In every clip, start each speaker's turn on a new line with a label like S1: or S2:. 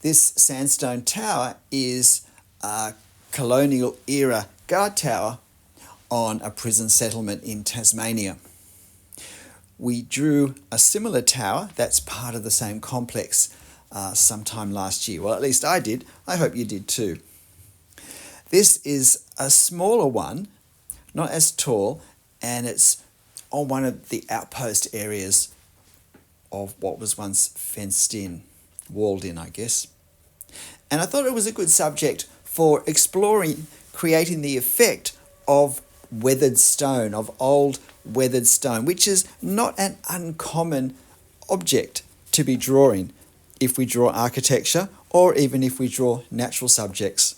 S1: This sandstone tower is a colonial era guard tower on a prison settlement in Tasmania. We drew a similar tower that's part of the same complex sometime last year. Well, at least I did. I hope you did too. This is a smaller one, not as tall, and it's on one of the outpost areas of what was once fenced in, walled in, I guess. And I thought it was a good subject for exploring, creating the effect of weathered stone, of old weathered stone, which is not an uncommon object to be drawing if we draw architecture or even if we draw natural subjects.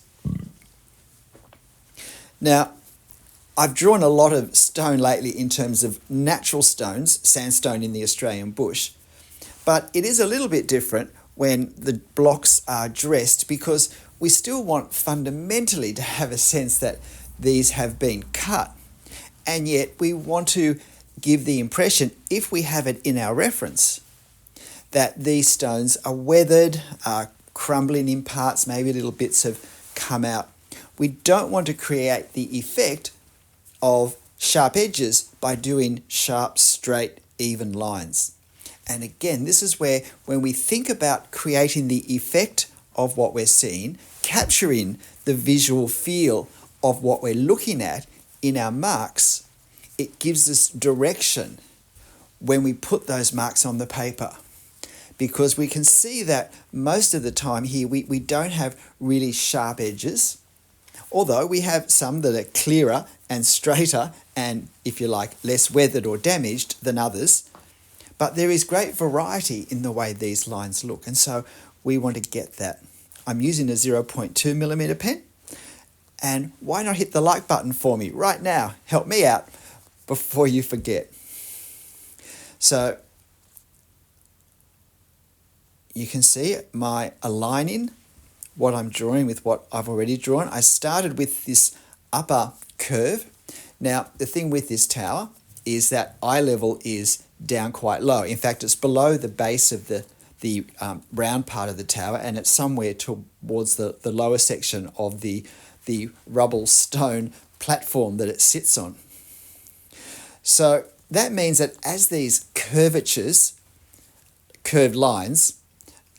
S1: Now, I've drawn a lot of stone lately in terms of natural stones, sandstone in the Australian bush, but it is a little bit different when the blocks are dressed because we still want fundamentally to have a sense that these have been cut, and yet we want to give the impression, if we have it in our reference, that these stones are weathered, are crumbling in parts, maybe little bits have come out. We don't want to create the effect of sharp edges by doing sharp, straight, even lines. And again, this is where when we think about creating the effect of what we're seeing, capturing the visual feel of what we're looking at in our marks, it gives us direction when we put those marks on the paper. Because we can see that most of the time here we don't have really sharp edges, although we have some that are clearer and straighter and, if you like, less weathered or damaged than others. But there is great variety in the way these lines look, and so we want to get that. I'm using a 0.2mm pen, and why not hit the like button for me right now? Help me out before you forget. So you can see my aligning what I'm drawing with what I've already drawn. I started with this upper curve. Now, the thing with this tower is that eye level is down quite low. In fact, it's below the base of the round part of the tower, and it's somewhere towards the lower section of the rubble stone platform that it sits on. So that means that as these curved lines,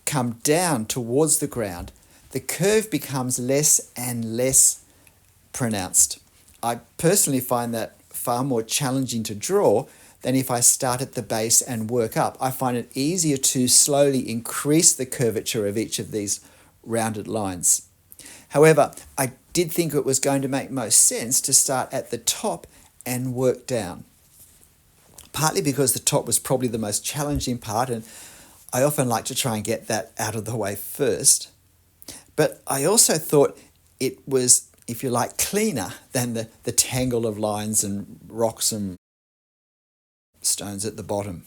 S1: come down towards the ground, the curve becomes less and less pronounced. I personally find that far more challenging to draw than if I start at the base and work up. I find it easier to slowly increase the curvature of each of these rounded lines. However, I did think it was going to make most sense to start at the top and work down. Partly because the top was probably the most challenging part, and I often like to try and get that out of the way first. But I also thought it was, if you like, cleaner than the tangle of lines and rocks and stones at the bottom.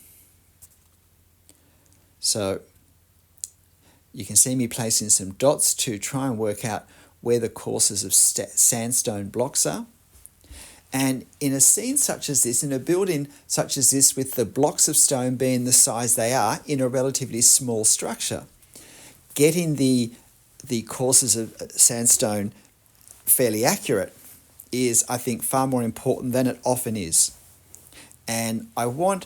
S1: So you can see me placing some dots to try and work out where the courses of sandstone blocks are. And in a scene such as this, in a building such as this, with the blocks of stone being the size they are in a relatively small structure, getting the courses of sandstone fairly accurate is, I think, far more important than it often is. And I want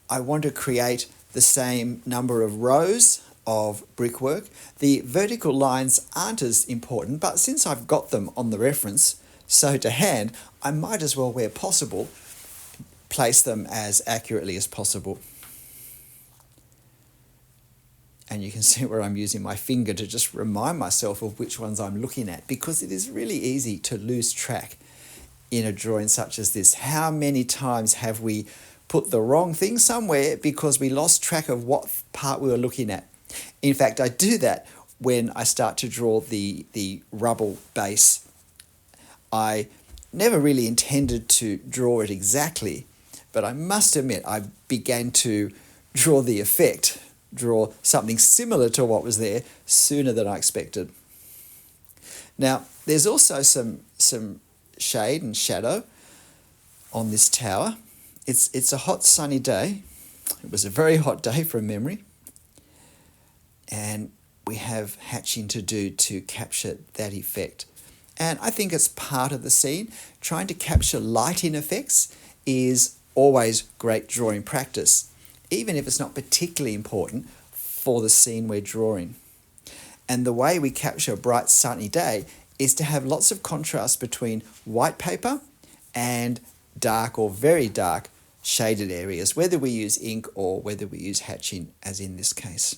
S1: to create the same number of rows of brickwork. The vertical lines aren't as important, but since I've got them on the reference, so to hand, I might as well, where possible, place them as accurately as possible. And you can see where I'm using my finger to just remind myself of which ones I'm looking at, because it is really easy to lose track in a drawing such as this. How many times have we put the wrong thing somewhere because we lost track of what part we were looking at? In fact, I do that when I start to draw the rubble base. I never really intended to draw it exactly, but I must admit I began to draw the effect, draw something similar to what was there sooner than I expected. Now, there's also some shade and shadow on this tower. It's a hot sunny day. It was a very hot day from memory. And we have hatching to do to capture that effect. And I think it's part of the scene. Trying to capture lighting effects is always great drawing practice, even if it's not particularly important for the scene we're drawing. And the way we capture a bright sunny day is to have lots of contrast between white paper and dark or very dark shaded areas, whether we use ink or whether we use hatching, as in this case.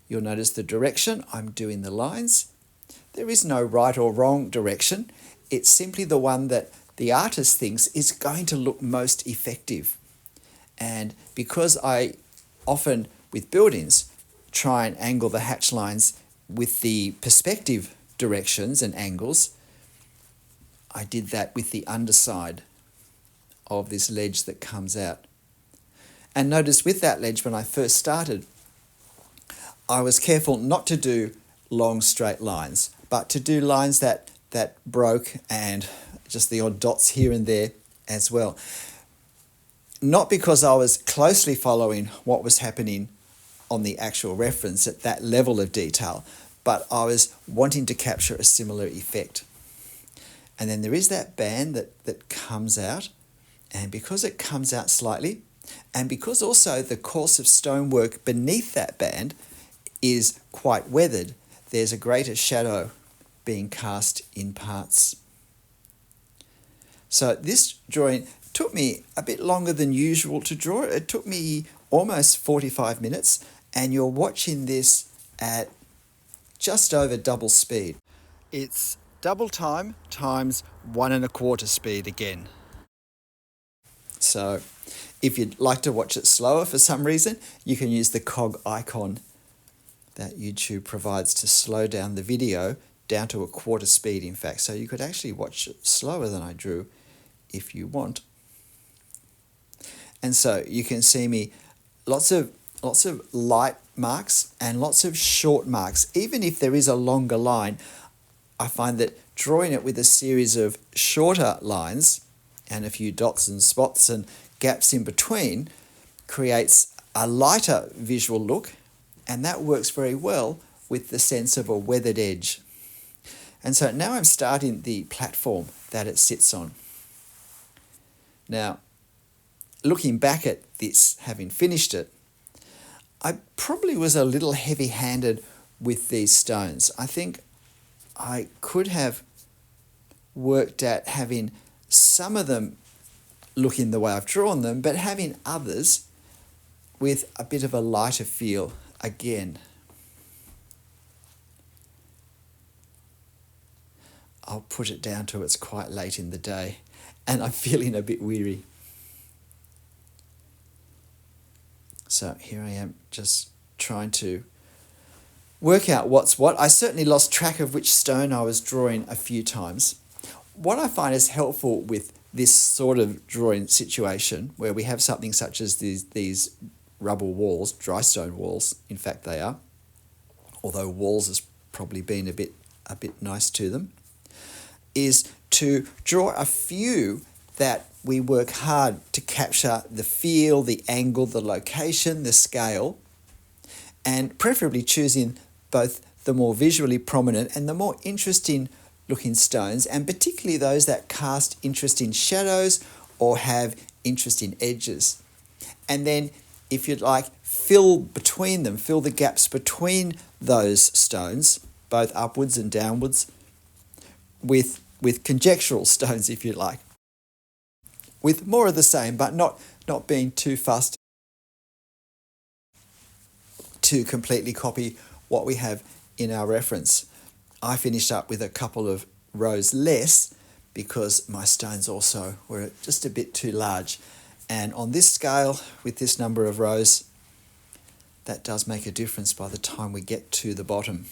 S1: You'll notice the direction I'm doing the lines. There is no right or wrong direction. It's simply the one that the artist thinks is going to look most effective. And because I often, with buildings, try and angle the hatch lines with the perspective directions and angles, I did that with the underside of this ledge that comes out. And notice with that ledge, when I first started, I was careful not to do long straight lines, but to do lines that broke and just the odd dots here and there as well. Not because I was closely following what was happening on the actual reference at that level of detail, but I was wanting to capture a similar effect. And then there is that band that comes out, and because it comes out slightly, and because also the course of stonework beneath that band is quite weathered, there's a greater shadow being cast in parts. So this drawing took me a bit longer than usual to draw. It took me almost 45 minutes, and you're watching this at just over double speed. It's double time times 1 1/4 speed again. So if you'd like to watch it slower for some reason, you can use the cog icon that YouTube provides to slow down the video down to 1/4 speed, in fact. So you could actually watch it slower than I drew if you want. And so you can see me lots of light marks and lots of short marks. Even if there is a longer line, I find that drawing it with a series of shorter lines and a few dots and spots and gaps in between creates a lighter visual look, and that works very well with the sense of a weathered edge. And so now I'm starting the platform that it sits on. Now, looking back at this, having finished it, I probably was a little heavy-handed with these stones. I think I could have worked at having some of them looking the way I've drawn them, but having others with a bit of a lighter feel again. I'll put it down to it's quite late in the day and I'm feeling a bit weary. So here I am just trying to work out what's what. I certainly lost track of which stone I was drawing a few times. What I find is helpful with this sort of drawing situation, where we have something such as these rubble walls, dry stone walls, in fact they are, although walls has probably been a bit nice to them, is to draw a few that we work hard to capture the feel, the angle, the location, the scale, and preferably choosing both the more visually prominent and the more interesting looking stones, and particularly those that cast interesting shadows or have interesting edges. And then, if you'd like, fill between them, fill the gaps between those stones, both upwards and downwards, with conjectural stones, if you like, with more of the same, but not being too fussed to completely copy what we have in our reference. I finished up with a couple of rows less because my stones also were just a bit too large. And on this scale, with this number of rows, that does make a difference by the time we get to the bottom.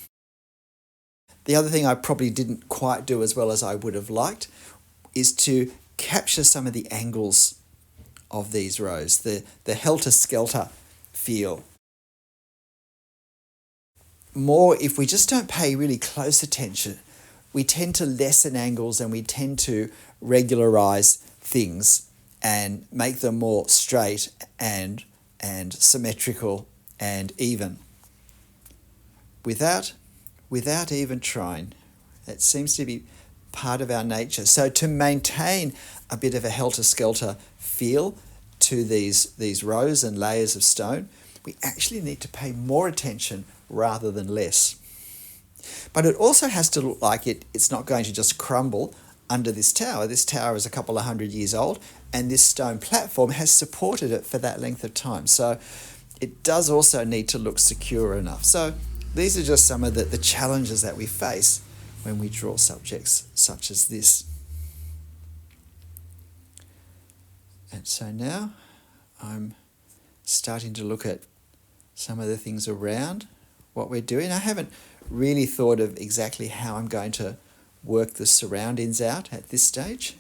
S1: The other thing I probably didn't quite do as well as I would have liked is to capture some of the angles of these rows, the helter-skelter feel. More, if we just don't pay really close attention, we tend to lessen angles and we tend to regularize things and make them more straight and symmetrical and even. without even trying. It seems to be part of our nature. So to maintain a bit of a helter-skelter feel to these rows and layers of stone, we actually need to pay more attention rather than less. But it also has to look like it's not going to just crumble under this tower. This tower is a couple of 100 years old, and this stone platform has supported it for that length of time. So it does also need to look secure enough. So these are just some of the challenges that we face when we draw subjects such as this. And so now I'm starting to look at some of the things around what we're doing. I haven't really thought of exactly how I'm going to work the surroundings out at this stage,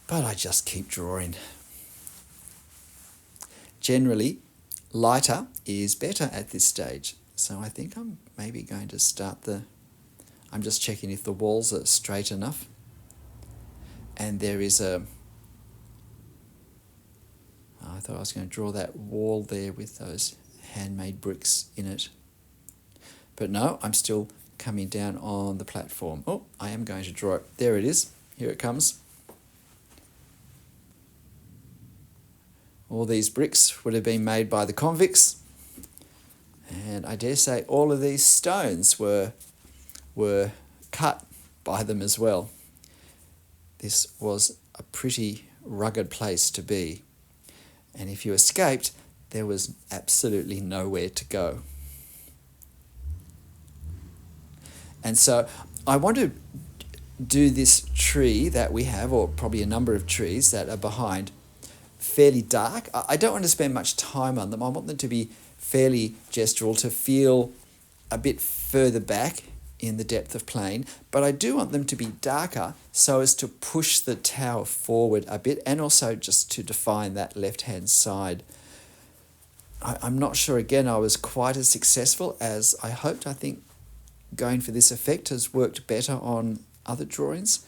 S1: but I just keep drawing. Generally, lighter is better at this stage, so I think I'm maybe going to start I'm just checking if the walls are straight enough, and there is I thought I was going to draw that wall there with those handmade bricks in it. But no, I'm still coming down on the platform. Oh, I am going to draw it. There it is. Here it comes. All these bricks would have been made by the convicts. And I dare say all of these stones were cut by them as well. This was a pretty rugged place to be. And if you escaped, there was absolutely nowhere to go. And so I want to do this tree that we have, or probably a number of trees that are behind, fairly dark. I don't want to spend much time on them. I want them to be fairly gestural, to feel a bit further back in the depth of plane, but I do want them to be darker so as to push the tower forward a bit, and also just to define that left-hand side. I'm not sure, again, I was quite as successful as I hoped. I think going for this effect has worked better on other drawings.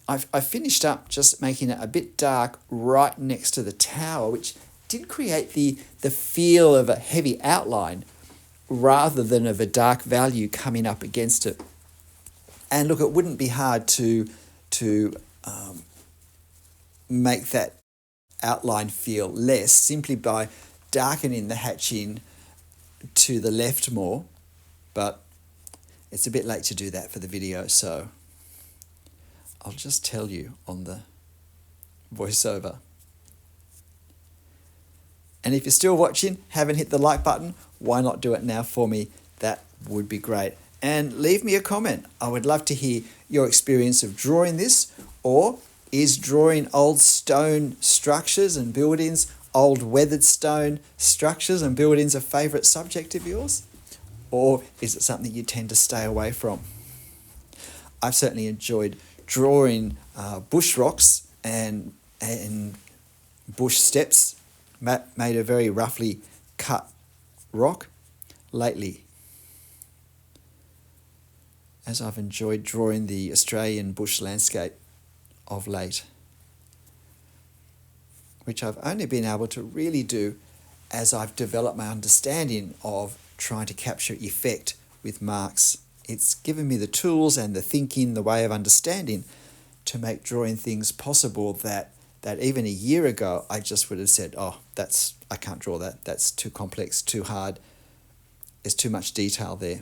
S1: I finished up just making it a bit dark right next to the tower, which did create the feel of a heavy outline rather than of a dark value coming up against it. And look, it wouldn't be hard to make that outline feel less simply by darkening the hatching to the left more, but it's a bit late to do that for the video, so I'll just tell you on the voiceover. And if you're still watching, haven't hit the like button, why not do it now for me? That would be great. And leave me a comment. I would love to hear your experience of drawing this, or is drawing old stone structures and buildings, old weathered stone structures and buildings a favourite subject of yours? Or is it something you tend to stay away from? I've certainly enjoyed drawing bush rocks and bush steps made a very roughly cut rock lately, as I've enjoyed drawing the Australian bush landscape of late, which I've only been able to really do as I've developed my understanding of trying to capture effect with marks. It's given me the tools and the thinking, the way of understanding to make drawing things possible that even a year ago I just would have said, oh, I can't draw that. That's too complex, too hard. There's too much detail there.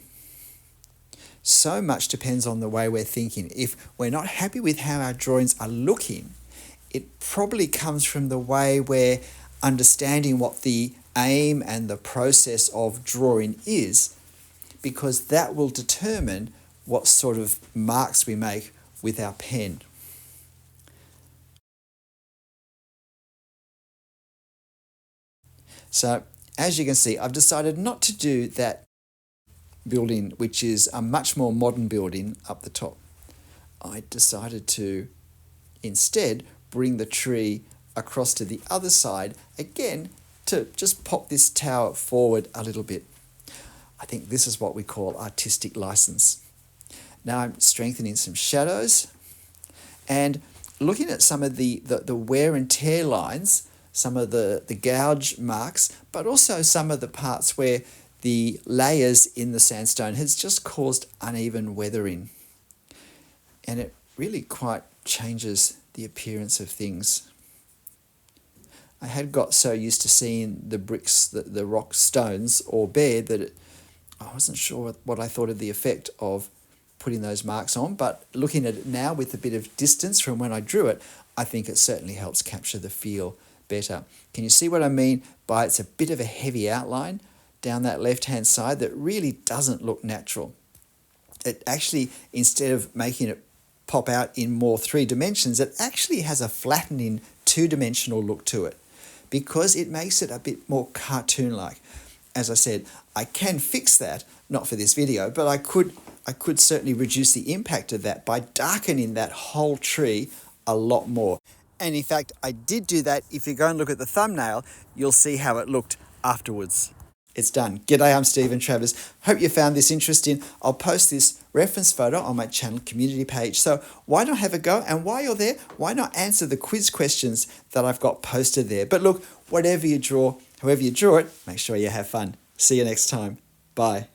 S1: So much depends on the way we're thinking. If we're not happy with how our drawings are looking, it probably comes from the way we're understanding what the aim and the process of drawing is, because that will determine what sort of marks we make with our pen. So, as you can see, I've decided not to do that building, which is a much more modern building up the top. I decided to instead bring the tree across to the other side, again, to just pop this tower forward a little bit. I think this is what we call artistic license. Now I'm strengthening some shadows and looking at some of the wear and tear lines, some of the gouge marks, but also some of the parts where the layers in the sandstone has just caused uneven weathering. And it really quite changes the appearance of things. I had got so used to seeing the bricks, the rock stones, all bare that I wasn't sure what I thought of the effect of putting those marks on. But looking at it now with a bit of distance from when I drew it, I think it certainly helps capture the feel better. Can you see what I mean by it's a bit of a heavy outline down that left-hand side that really doesn't look natural? It actually, instead of making it pop out in more 3 dimensions, it actually has a flattening 2-dimensional look to it because it makes it a bit more cartoon-like. As I said, I can fix that, not for this video, but I could certainly reduce the impact of that by darkening that whole tree a lot more. And in fact, I did do that. If you go and look at the thumbnail, you'll see how it looked afterwards. It's done. G'day, I'm Stephen Travers. Hope you found this interesting. I'll post this reference photo on my channel community page. So why not have a go? And while you're there, why not answer the quiz questions that I've got posted there? But look, whatever you draw, however you draw it, make sure you have fun. See you next time. Bye.